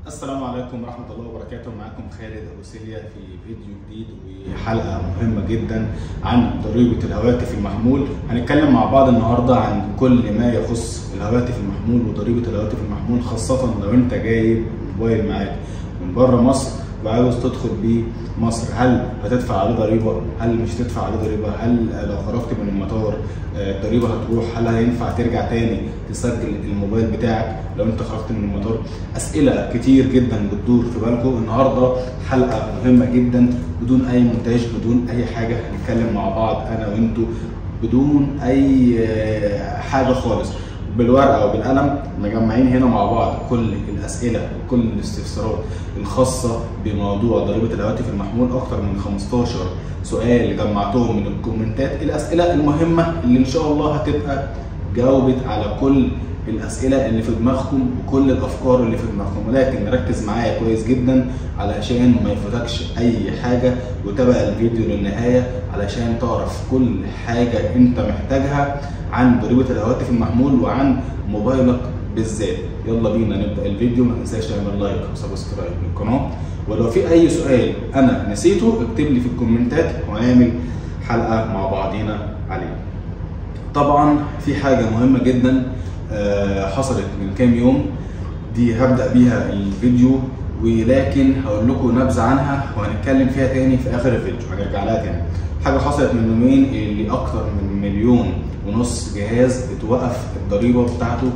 السلام عليكم ورحمة الله وبركاته. معاكم خالد أبو سيليا في فيديو جديد وحلقة مهمة جدا عن ضريبة الهواتف المحمول. هنتكلم مع بعض النهاردة عن كل ما يخص الهواتف المحمول وضريبة الهواتف المحمول، خاصة لو أنت جايب موبايل معاك من بره مصر وعاوز تدخل بيه مصر. هل هتدفع عليه ضريبة؟ هل مش هتدفع عليه ضريبة؟ هل لو خرجت من المطار الضريبة هتروح؟ هل هينفع ترجع تاني تسجل الموبايل بتاعك لو انت خرجت من المطار؟ اسئلة كتير جدا بتدور في بالكم. النهارده حلقة مهمة جدا بدون اي مونتاج، بدون اي حاجة، هنتكلم مع بعض انا وانتوا بدون اي حاجة خالص، بالورقه وبالقلم مجمعين هنا مع بعض كل الاسئله وكل الاستفسارات الخاصه بموضوع ضريبه الهواتف المحمول. اكتر من 15 سؤال جمعتهم من الكومنتات، الاسئله المهمه اللي ان شاء الله هتبقى جاوبت على كل الاسئله اللي في دماغكم وكل الافكار اللي في دماغكم، ولكن ركز معايا كويس جدا علشان ما يفوتكش اي حاجه، وتابع الفيديو للنهايه علشان تعرف كل حاجه انت محتاجها عن ضريبه الهواتف المحمول وعن موبايلك بالذات. يلا بينا نبدا الفيديو. ما تنساش تعمل لايك وسبسكرايب للقناه، ولو في اي سؤال انا نسيته اكتب لي في الكومنتات وهنعمل حلقه مع بعضينا عليه. طبعا في حاجه مهمه جدا حصلت من كام يوم، دي هبدا بيها الفيديو، ولكن هقول لكم نبذه عنها وهنتكلم فيها تاني في اخر الفيديو، هنرجع لها تاني. حاجه حصلت من يومين اللي اكتر من 1.5 مليون جهاز اتوقف الضريبه بتاعته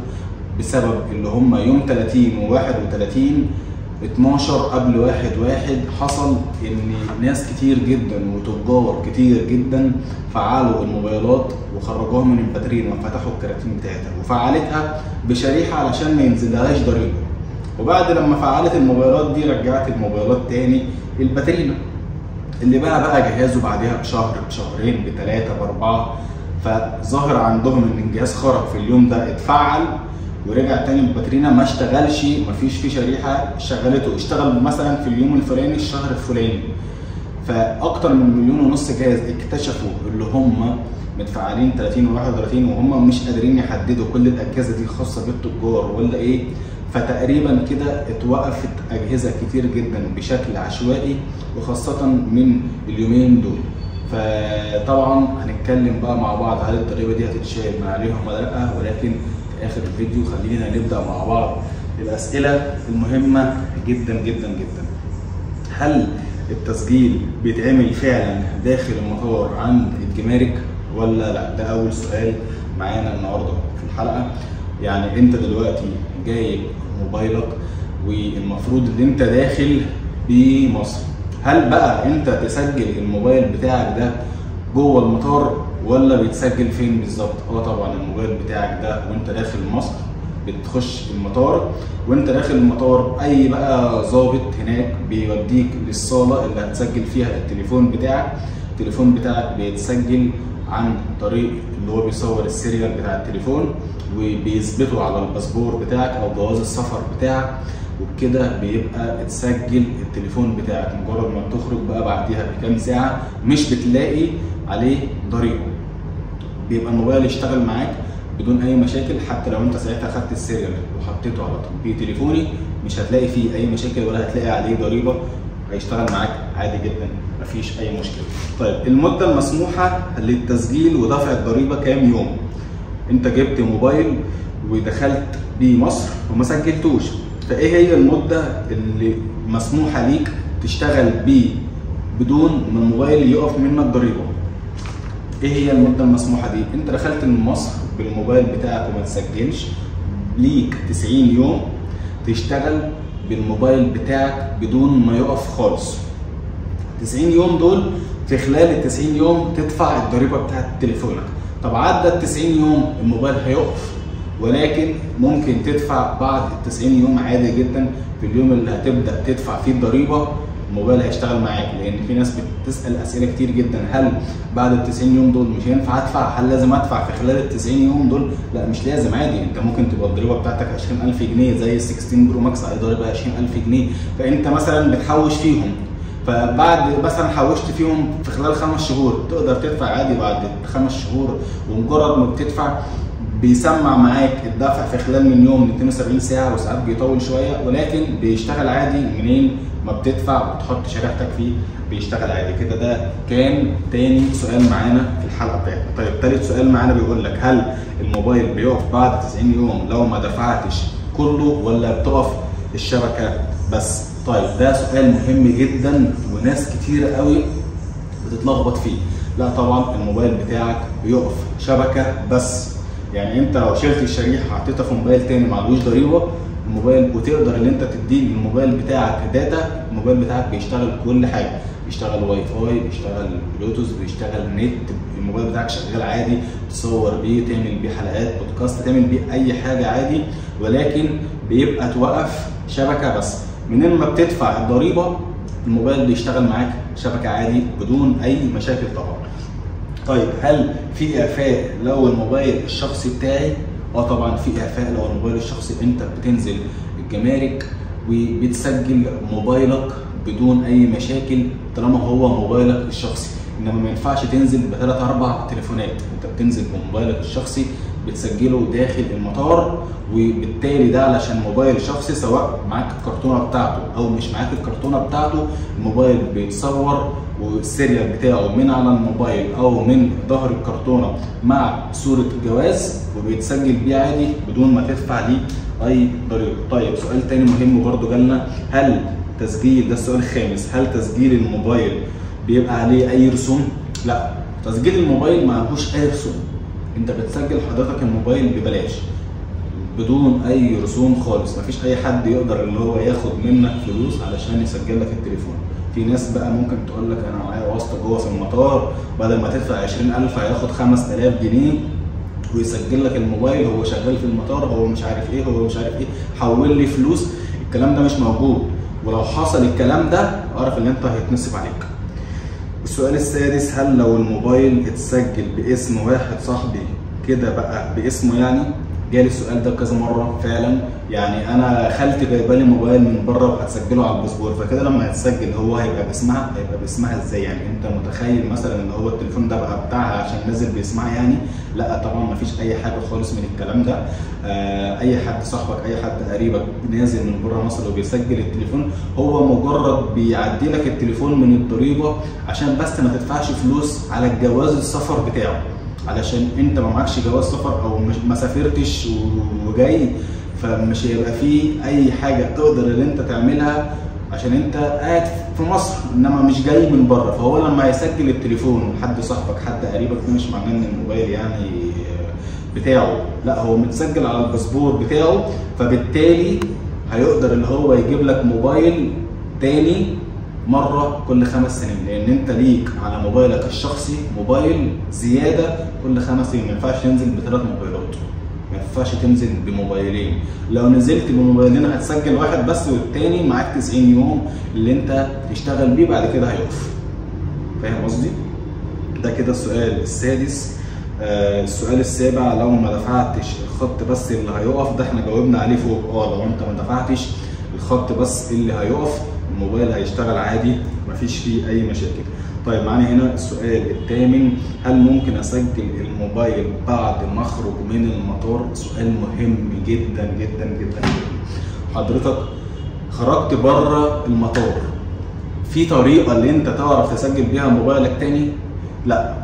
بسبب اللي هم يوم 30 و31 12 قبل 1/1 حصل ان ناس كتير جدا وتجار كتير جدا فعلوا الموبايلات وخرجوها من الباترينا وفتحوا الكراتين بتاعتها وفعلتها بشريحه علشان ما ينزلهاش ضريبه، وبعد لما فعلت الموبايلات دي رجعت الموبايلات تاني الباترينا اللي بقى جهازه بعدها بشهر، بشهرين، ب3، ب4، فظهر عندهم ان الجهاز خرج في اليوم ده اتفعل ورجع تاني الباترينا ما اشتغلش، مفيش فيه شريحه شغلته، اشتغل مثلا في اليوم الفلاني الشهر الفلاني. فاكتر من 1.5 مليون جهاز اكتشفوا اللي هم متفعلين 30 و31 وهم مش قادرين يحددوا كل الاجهزه دي خاصه بالتجار ولا ايه، فتقريبا كده اتوقفت اجهزه كتير جدا بشكل عشوائي وخاصه من اليومين دول. فطبعا هنتكلم بقى مع بعض هل الضريبه دي هتتشال من عليهم ولا لا، ولكن في اخر الفيديو خلينا نبدا مع بعض الاسئله المهمه جدا جدا جدا. هل التسجيل بيتعمل فعلا داخل المطار عند الجمارك ولا لا؟ ده اول سؤال معانا النهارده في الحلقه. يعني انت دلوقتي جايب موبايلك والمفروض ان انت داخل بمصر، هل بقى انت تسجل الموبايل بتاعك ده جوه المطار ولا بيتسجل فين بالظبط؟ طبعا الموبايل بتاعك ده وانت داخل مصر بتخش المطار، وانت داخل المطار اي بقى ظابط هناك بيوديك للصاله اللي هتسجل فيها التليفون بتاعك. التليفون بتاعك بيتسجل عن طريق اللي هو بيصور السيريال بتاع التليفون وبيثبته على الباسبور بتاعك او جواز السفر بتاعك، وبكده بيبقى اتسجل التليفون بتاعك. مجرد ما بتخرج بقى بعديها بكام ساعه مش بتلاقي عليه ضريبه، بيبقى الموبايل يشتغل معاك بدون اي مشاكل. حتى لو انت ساعتها خدت السيريال وحطيته على تطبيق تليفوني مش هتلاقي فيه اي مشاكل ولا هتلاقي عليه ضريبه، هيشتغل معاك عادي جدا مفيش اي مشكله. طيب المده المسموحه للتسجيل ودفع الضريبه كام يوم؟ انت جبت موبايل ودخلت بيه مصر وما سجلتوش، فايه هي المده اللي مسموحه ليك تشتغل بيه بدون ما الموبايل يقف منك ضريبه؟ ايه هي المده المسموحه دي؟ انت دخلت من مصر بالموبايل بتاعك وما تسجلش، ليك 90 يوم تشتغل بالموبايل بتاعك بدون ما يقف خالص. 90 يوم دول في خلال ال 90 يوم تدفع الضريبه بتاعت تليفونك. طب عدى ال 90 يوم الموبايل هيقف، ولكن ممكن تدفع بعد ال 90 يوم عادي جدا. في اليوم اللي هتبدا تدفع فيه الضريبه الموبايل هيشتغل معاك، لان في ناس بتسال اسئله كتير جدا، هل بعد ال 90 يوم دول مش هينفع ادفع؟ هل لازم ادفع في خلال ال 90 يوم دول؟ لا مش لازم، عادي. انت ممكن تبقى الضريبه بتاعتك 20000 جنيه زي ال 16 برو ماكس عليه ضريبه 20000 جنيه، فانت مثلا بتحوش فيهم، فبعد مثلا حوشت فيهم في خلال 5 شهور تقدر تدفع عادي بعد 5 شهور، ومجرد ما بتدفع بيسمع معاك الدفع في خلال من يوم ل 72 ساعه، وساعات بيطول شويه، ولكن بيشتغل عادي منين ما بتدفع وتحط شريحتك فيه، بيشتغل عادي كده. ده كان تاني سؤال معانا في الحلقه بتاعتنا. طيب تالت سؤال معانا بيقول لك هل الموبايل بيقف بعد 90 يوم لو ما دفعتش كله، ولا بتقف الشبكه بس؟ طيب ده سؤال مهم جدا وناس كتير قوي بتتلخبط فيه. لا طبعا الموبايل بتاعك بيقف شبكه بس. يعني انت لو شلت الشريحه حطيتها في موبايل تاني معلوش ضريبه، الموبايل وتقدر ان انت تديه للموبايل بتاعك داتا، الموبايل بتاعك بيشتغل كل حاجه، بيشتغل واي فاي، بيشتغل بلوتوث، بيشتغل نت، الموبايل بتاعك شغال عادي، تصور بيه، تعمل بيه حلقات بودكاست، تعمل بيه اي حاجه عادي، ولكن بيبقى توقف شبكه بس. منين ما بتدفع الضريبه الموبايل بيشتغل معاك شبكه عادي بدون اي مشاكل طبعا. طيب هل في اعفاء لو الموبايل الشخصي بتاعي؟ طبعا في اعفاء لو الموبايل الشخصي انت بتنزل الجمارك وبتسجل موبايلك بدون اي مشاكل طالما هو موبايلك الشخصي. انما ما ينفعش تنزل بثلاث اربع تليفونات، انت بتنزل بموبايلك الشخصي بتسجله داخل المطار، وبالتالي ده علشان موبايل شخصي سواء معاك الكرتونه بتاعته او مش معاك الكرتونه بتاعته، الموبايل بيتصور والسيريال بتاعه من على الموبايل او من ظهر الكرتونه مع صوره جواز، وبيتسجل بيه عادي بدون ما تدفع ليه اي ضريبه. طيب سؤال تاني مهم برضو جالنا، هل تسجيل، ده السؤال الخامس، هل تسجيل الموبايل بيبقى عليه اي رسوم؟ لا، تسجيل الموبايل ما عليهوش اي رسوم، انت بتسجل حضرتك الموبايل ببلاش بدون اي رسوم خالص. مفيش اي حد يقدر اللي هو ياخد منك فلوس علشان يسجل لك التليفون. في ناس بقى ممكن تقول لك انا معايا واسطه جوه في المطار، بدل ما تدفع 20,000 هياخد 5000 جنيه ويسجل لك الموبايل، هو شغال في المطار، هو مش عارف ايه، هو مش عارف ايه، حول لي فلوس. الكلام ده مش موجود، ولو حصل الكلام ده اعرف ان انت هيتنصب عليك. السؤال السادس، هل لو الموبايل اتسجل باسم واحد صاحبي كده بقى باسمه؟ يعني جالي السؤال ده كذا مره فعلا. يعني انا خالتي جايبه لي موبايل من بره وهتسجله على الباسبور، فكده لما هيتسجل هو هيبقى باسمها؟ هيبقى باسمها ازاي؟ يعني انت متخيل مثلا ان هو التليفون ده بقى بتاعها عشان نازل باسمها يعني؟ لا طبعا مفيش اي حاجه خالص من الكلام ده. اي حد صاحبك، اي حد قريبك نازل من بره مصر وبيسجل التليفون، هو مجرد بيعدي لك التليفون من الضريبه عشان بس ما تدفعش فلوس على الجواز السفر بتاعه، علشان انت ما معكش جواز سفر او ما سافرتش وجاي، فمش هيبقى فيه اي حاجه تقدر ان انت تعملها عشان انت قاعد في مصر انما مش جاي من بره. فهو لما يسجل التليفون حد صاحبك حد قريبك ده مش معناه ان الموبايل يعني بتاعه، لا هو متسجل على الباسبور بتاعه، فبالتالي هيقدر اللي هو يجيب لك موبايل تاني مره كل 5 سنين، لان انت ليك على موبايلك الشخصي موبايل زياده كل 5 سنين. ما ينفعش تنزل ب3 موبايلات، ما ينفعش تنزل بموبايلين. لو نزلت بموبايلين هتسجل واحد بس، والتاني معاك 90 يوم اللي انت تشتغل بيه، بعد كده هيقف. فاهم قصدي؟ ده كده السؤال السادس. السؤال السابع، لو ما دفعتش الخط بس اللي هيقف، ده احنا جاوبنا عليه فوق. لو انت ما دفعتش الخط بس اللي هيقف الموبايل هيشتغل عادي مفيش فيه اي مشاكل. طيب معانا هنا السؤال الثامن، هل ممكن اسجل الموبايل بعد ما اخرج من المطار؟ سؤال مهم جدا جدا جدا. حضرتك خرجت بره المطار، في طريقه اللي انت تعرف تسجل بيها موبايلك تاني؟ لا.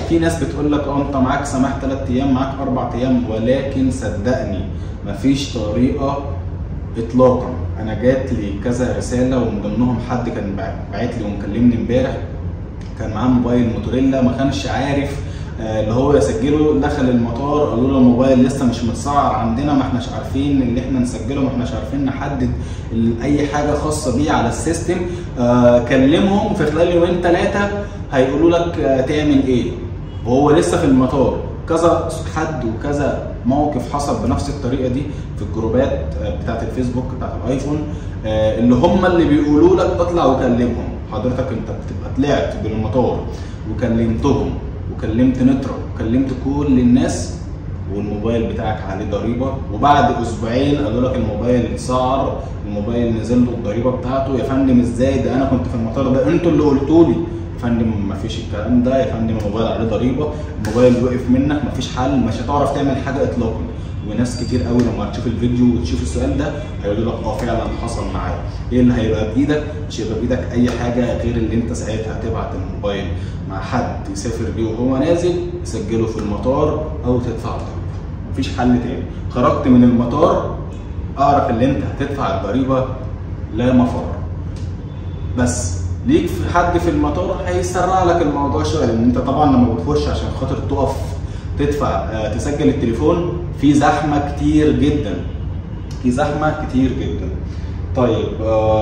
في ناس بتقول لك انت معاك سماح 3 ايام، معاك 4 ايام، ولكن صدقني مفيش طريقه اطلاقا. انا جات لي كذا رساله ومن ضمنهم حد كان باعت لي ومكلمني امبارح، كان معاه موبايل موتوريلا ما كانش عارف اللي هو يسجله، دخل المطار قالوا له الموبايل لسه مش متسعر عندنا، ما احناش عارفين اللي احنا نسجله، ما احناش عارفين نحدد اي حاجه خاصه بيه على السيستم. كلمهم في خلال يومين 3 هيقولوا لك تعمل ايه، وهو لسه في المطار. كذا حد وكذا موقف حصل بنفس الطريقه دي في الجروبات بتاعت الفيسبوك بتاعت الايفون، اللي هم اللي بيقولوا لك اطلع وكلمهم. حضرتك انت بتبقى طلعت بالمطار وكلمتهم وكلمت نترا وكلمت كل الناس والموبايل بتاعك عليه ضريبه، وبعد اسبوعين قالوا لك الموبايل اتسعر، الموبايل نزل له الضريبه بتاعته. يا فندم ازاي ده؟ انا كنت في المطار، ده انتوا اللي قلتوا لي. فندم مفيش الكلام ده يا فندم، الموبايل عليه ضريبه، الموبايل وقف منك، مفيش حل، مش هتعرف تعمل حاجه اطلاقا. وناس كتير قوي لما هتشوف الفيديو وتشوف السؤال ده هيقولوا لك فعلا حصل معايا. ايه اللي هيبقى بايدك؟ مش هيبقى بايدك اي حاجه غير اللي انت ساعتها تبعت الموبايل مع حد يسافر بيه وهو نازل يسجله في المطار او تدفع الضريبه. مفيش حل تاني. خرجت من المطار اعرف اللي انت هتدفع الضريبه لا مفر. بس ليك في حد في المطار هيسرع لك الموضوع شويه، لان انت طبعا لما بتخش عشان خاطر تقف تدفع تسجل التليفون في زحمه كتير جدا، في زحمه كتير جدا. طيب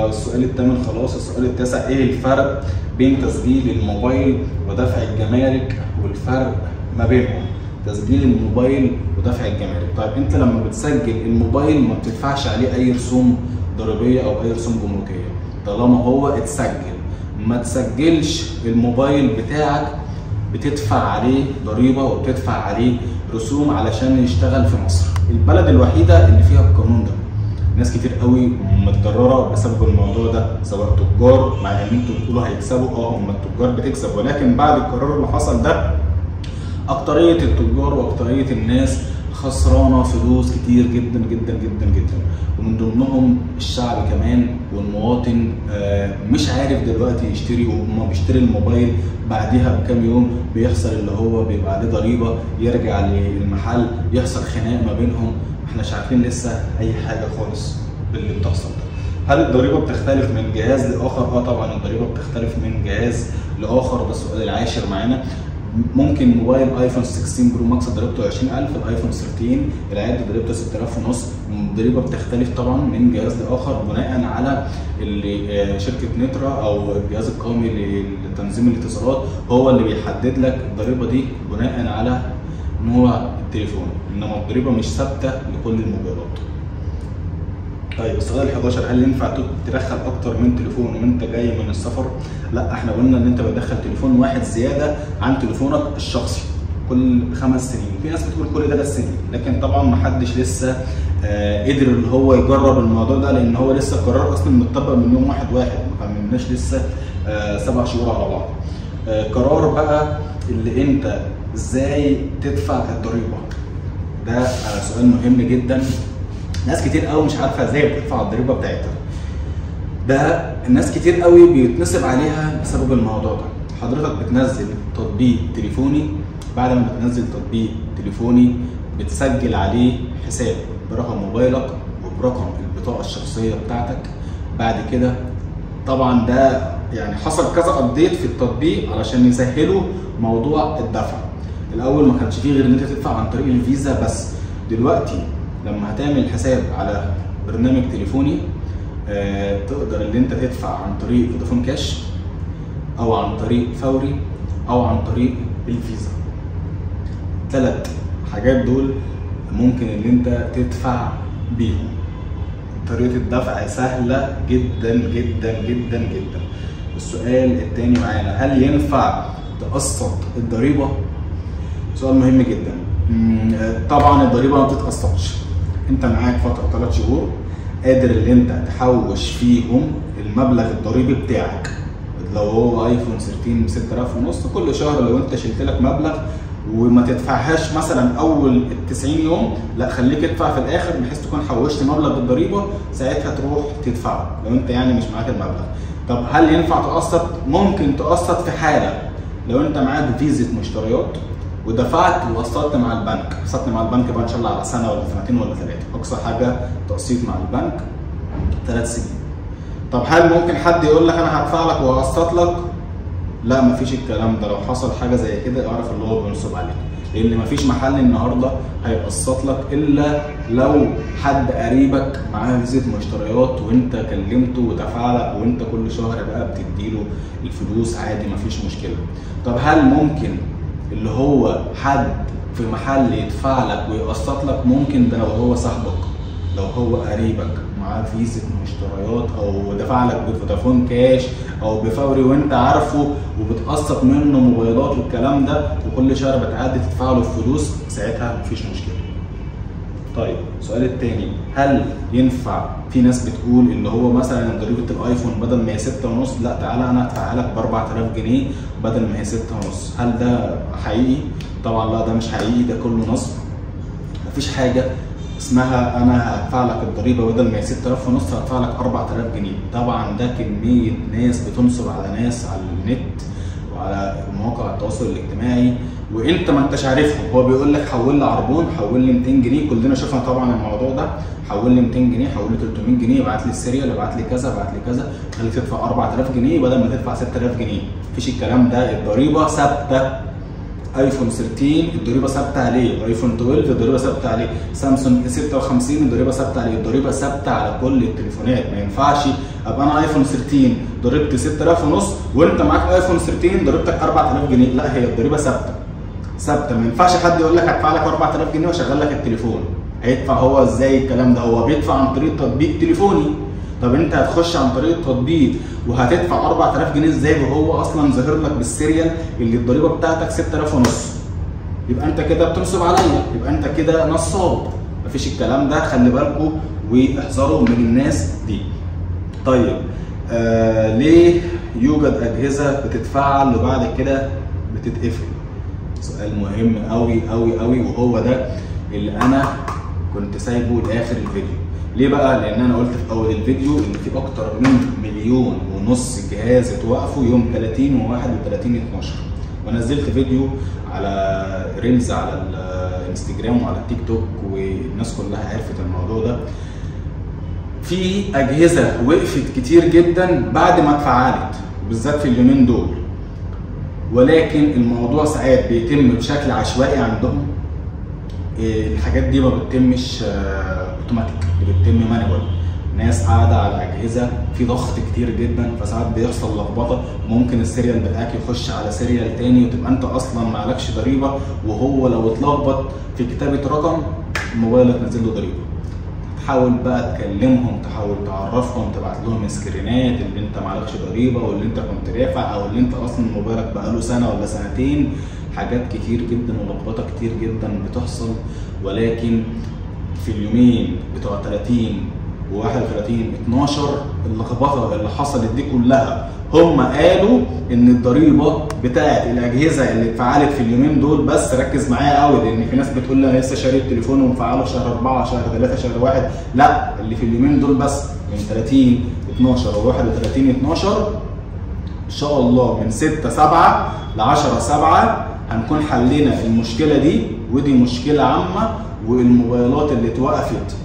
السؤال الثامن خلاص. السؤال التاسع، ايه الفرق بين تسجيل الموبايل ودفع الجمارك والفرق ما بينهم؟ تسجيل الموبايل ودفع الجمارك. طيب انت لما بتسجل الموبايل ما بتدفعش عليه اي رسوم ضريبيه او اي رسوم جمركيه طالما هو اتسجل. ما تسجلش الموبايل بتاعك بتدفع عليه ضريبه وبتدفع عليه رسوم علشان يشتغل في مصر. البلد الوحيده اللي فيها القانون ده. ناس كتير قوي متضرره بسبب الموضوع ده، سواء تجار، مع ان انتوا بتقولوا هيكسبوا، هم التجار بتكسب، ولكن بعد القرار اللي حصل ده اكتريه التجار واكتريه الناس خسرانه فلوس كتير جدا جدا جدا جدا، ومن ضمنهم الشعب كمان والمواطن. مش عارف دلوقتي يشتري، وما بيشتري الموبايل بعديها بكام يوم بيحصل اللي هو بيبقى عليه ضريبه، يرجع للمحل يحصل خناق ما بينهم. احنا مش عارفين لسه اي حاجه خالص باللي بتحصل ده. هل الضريبه بتختلف من جهاز لاخر؟ طبعا الضريبه بتختلف من جهاز لاخر. ده السؤال العاشر معانا. ممكن موبايل ايفون 16 برو ماكس ضريبته 20,000، الايفون 13 العادي ضريبته 6,500. الضريبه بتختلف طبعا من جهاز لاخر بناء على اللي شركه نترا او الجهاز القومي لتنظيم الاتصالات هو اللي بيحدد لك الضريبه دي بناء على نوع التليفون، انما الضريبه مش ثابته لكل الموبايلات. طيب السؤال ال 11، هل ينفع تدخل اكتر من تليفون وانت جاي من السفر؟ لا، احنا قلنا ان انت بتدخل تليفون واحد زياده عن تليفونك الشخصي كل 5 سنين. في ناس بتقول كل 3 سنين، لكن طبعا ما حدش لسه قدر اللي هو يجرب الموضوع ده، لان هو لسه القرار اصلا متطبق من يوم 1/1، ما كملناش لسه 7 شهور على بعض. قرار بقى اللي انت ازاي تدفع الضريبه ده سؤال مهم جدا. ناس كتير قوي مش عارفه ازاي بتدفع الضريبه بتاعتها. ده الناس كتير قوي بيتنصب عليها بسبب الموضوع ده. حضرتك بتنزل تطبيق تليفوني، بعد ما بتنزل تطبيق تليفوني بتسجل عليه حساب برقم موبايلك وبرقم البطاقه الشخصيه بتاعتك. بعد كده طبعا ده يعني حصل كذا ابديت في التطبيق علشان يسهلوا موضوع الدفع. الاول ما كانش فيه غير ان انت تدفع عن طريق الفيزا بس. دلوقتي لما هتعمل حساب على برنامج تليفوني تقدر ان انت تدفع عن طريق فودافون كاش او عن طريق فوري او عن طريق الفيزا. 3 حاجات دول ممكن ان انت تدفع بيهم. طريقة الدفع سهلة جدا جدا جدا جدا. السؤال الثاني معانا، هل ينفع تقسط الضريبة؟ سؤال مهم جدا. طبعا الضريبة ما بتتقسطش. انت معاك فترة 3 شهور قادر ان انت تحوش فيهم المبلغ الضريبي بتاعك. لو هو ايفون 13 ب 6,500 كل شهر، لو انت شلت لك مبلغ وما تدفعهاش مثلا اول 90 يوم، لا خليك ادفع في الاخر بحيث تكون حوشت مبلغ الضريبه، ساعتها تروح تدفعه لو انت يعني مش معاك المبلغ. طب هل ينفع تقسط؟ ممكن تقسط في حاله لو انت معاك فيزا مشتريات ودفعت وقسطت مع البنك. قسطت مع البنك بقى ان شاء الله على سنه ولا 2 ولا 3، اقصى حاجه تقسيط مع البنك 3 سنين. طب هل ممكن حد يقول لك انا هدفع لك واقسط لك؟ لا، مفيش الكلام ده. لو حصل حاجه زي كده اعرف اللي هو بينصب عليك، لان مفيش محل النهارده هيقسط لك الا لو حد قريبك معاه فيزا مشتريات وانت كلمته ودفع لك وانت كل شهر بقى بتديله الفلوس عادي مفيش مشكله. طب هل ممكن اللي هو حد في محل يدفع لك ويقسط لك؟ ممكن ده لو هو صاحبك، لو هو قريبك معاه فيزا مشتريات او دفع لك بفودافون كاش او بفوري وانت عارفه وبتقسط منه موبايلات والكلام ده، وكل شهر بتعدي تدفع له الفلوس، ساعتها مفيش مشكله. طيب السؤال الثاني، هل ينفع في ناس بتقول اللي هو مثلا ضريبه الايفون بدل ما هي 6.5 لا تعالى انا هدفعها لك ب 4000 جنيه بدل ما هي 6.5، هل ده حقيقي؟ طبعا لا، ده مش حقيقي، ده كله نصب. مفيش حاجه اسمها انا هدفع لك الضريبه بدل ما هي 6500 هدفع لك 4000 جنيه. طبعا ده كميه ناس بتنصب على ناس على النت وعلى مواقع التواصل الاجتماعي وانت ما انتش عارفهم. هو بيقول لك حول لي عربون، حول لي 200 جنيه، كلنا شفنا طبعا الموضوع ده، حول لي 200 جنيه، حول لي 300 جنيه، ابعت لي السيريال، ابعت لي كذا، ابعت لي كذا، خليك تدفع 4000 جنيه بدل ما تدفع 6000 جنيه. مفيش الكلام ده، الضريبه ثابته. ايفون 13 الضريبه ثابته عليه، ايفون 12 الضريبه ثابته عليه، سامسونج 56 الضريبه ثابته عليه، الضريبه ثابته على كل التليفونات. ما ينفعش ابقى انا ايفون 13 ضريبتي 6500 وانت معاك ايفون 13 ضريبتك 4000 جنيه، لا هي الضريبه ثابته. ثابته، ما ينفعش حد يقول لك هدفع لك 4000 جنيه واشغل لك التليفون. هيدفع هو ازاي الكلام ده؟ هو بيدفع عن طريق تطبيق تليفوني. طب انت هتخش عن طريق التطبيق وهتدفع 4000 جنيه ازاي وهو اصلا ظاهر لك بالسيريال اللي الضريبه بتاعتك 6500؟ يبقى انت كده بتنصب عليا، يبقى انت كده نصاب. مفيش الكلام ده، خلي بالكم واحذروا من الناس دي. طيب ليه يوجد اجهزه بتتفعل وبعد كده بتتقفل؟ سؤال مهم قوي قوي قوي، وهو ده اللي انا كنت سايبه لاخر الفيديو. ليه بقى؟ لان انا قلت في اول الفيديو ان في اكتر من 1.5 مليون جهاز اتوقفوا يوم 30 و31/12، ونزلت فيديو على ريلز على الانستجرام وعلى التيك توك والناس كلها عرفت الموضوع ده. في اجهزه وقفت كتير جدا بعد ما اتفعلت بالذات في اليومين دول، ولكن الموضوع ساعات بيتم بشكل عشوائي عندهم. الحاجات دي ما بتتمش اوتوماتيك، بتتم مانوال. ناس قاعده على اجهزه في ضغط كتير جدا، فساعات بيحصل لخبطه، ممكن السيريال بتاعك يخش على سيريال تاني وتبقى انت اصلا معلكش ضريبه، وهو لو اتلخبط في كتابه رقم موبايلك نازل له ضريبه. تحاول بقى تكلمهم، تحاول تعرفهم، تبعت لهم سكرينات اللي انت معلكش ضريبه واللي انت كنت رافع او اللي انت اصلا موبايلك بقاله سنه ولا سنتين. حاجات كتير جدا ولخبطه كتير جدا بتحصل، ولكن في اليومين بتوع 30 و31/12 اللخبطه اللي حصلت دي كلها هم قالوا ان الضريبه بتاعت الاجهزه اللي اتفعلت في اليومين دول بس. ركز معايا قوي، لان في ناس بتقول لي انا لسه شاري التليفون ومفعله في شهر 4 شهر 3 شهر 1. لا، اللي في اليومين دول بس من 30/12 و31/12 ان شاء الله من 6/7 ل 10/7 هنكون حلينا المشكله دي، ودي مشكله عامه. والموبايلات اللي اتوقفت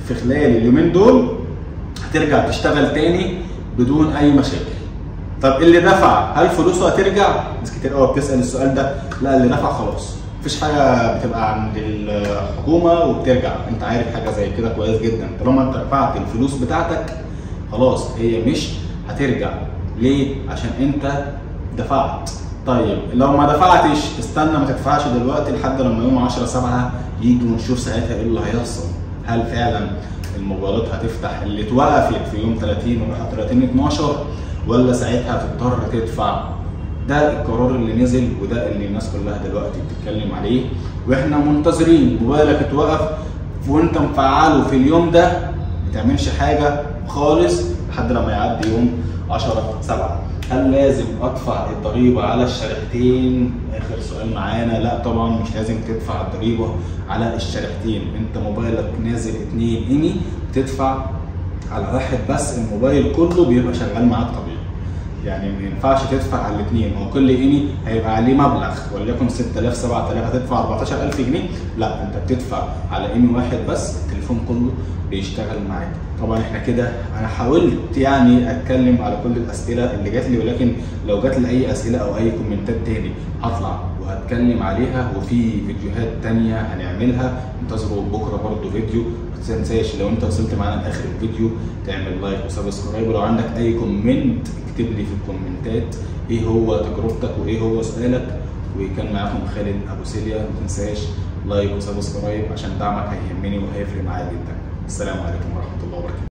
في خلال اليومين دول هترجع تشتغل تاني بدون اي مشاكل. طب اللي دفع هل فلوسه هترجع؟ ناس كتير قوي بتسال السؤال ده. لا، اللي دفع خلاص، مفيش حاجه بتبقى عند الحكومه وبترجع. انت عارف حاجه زي كده كويس جدا. طالما انت دفعت الفلوس بتاعتك خلاص هي مش هترجع. ليه؟ عشان انت دفعت. طيب لو ما دفعتش استنى، ما تدفعش دلوقتي لحد لما يوم 10/7 يجي ونشوف ساعتها ايه اللي هيحصل. هل فعلا الموبايلات هتفتح اللي اتوقفت في يوم 30 و31/12 ولا ساعتها هتضطر تدفع؟ ده القرار اللي نزل وده اللي الناس كلها دلوقتي بتتكلم عليه، واحنا منتظرين. موبايلك اتوقف وانت مفعله في اليوم ده ما تعملش حاجه خالص لحد لما يعدي يوم 10/7. هل لازم ادفع الضريبه على الشريحتين؟ اخر سؤال معانا. لا طبعا مش لازم تدفع الضريبه على الشريحتين. انت موبايلك نازل 2 إني بتدفع على واحد بس، الموبايل كله بيبقى شغال معاك طبيعي. يعني ما ينفعش تدفع على الاثنين. هو كل إني هيبقى عليه مبلغ وليكن 6000 7000 هتدفع 14000 جنيه. لا، انت بتدفع على إني واحد بس، التليفون كله بيشتغل معاك. طبعا احنا كده انا حاولت يعني اتكلم على كل الاسئله اللي جات لي، ولكن لو جات لي اي اسئله او اي كومنتات تاني هطلع وهتكلم عليها، وفي فيديوهات تانيه هنعملها. انتظروا بكره برضو فيديو. ما تنساش لو انت وصلت معانا لاخر الفيديو تعمل لايك وسبسكرايب، ولو عندك اي كومنت اكتب لي في الكومنتات ايه هو تجربتك وايه هو سؤالك. وكان معاكم خالد ابو سيليا. ما تنساش لايك وسبسكرايب عشان دعمك هيهمني وهيفرق معايا جدا. السلام عليكم ورحمه الله وبركاته.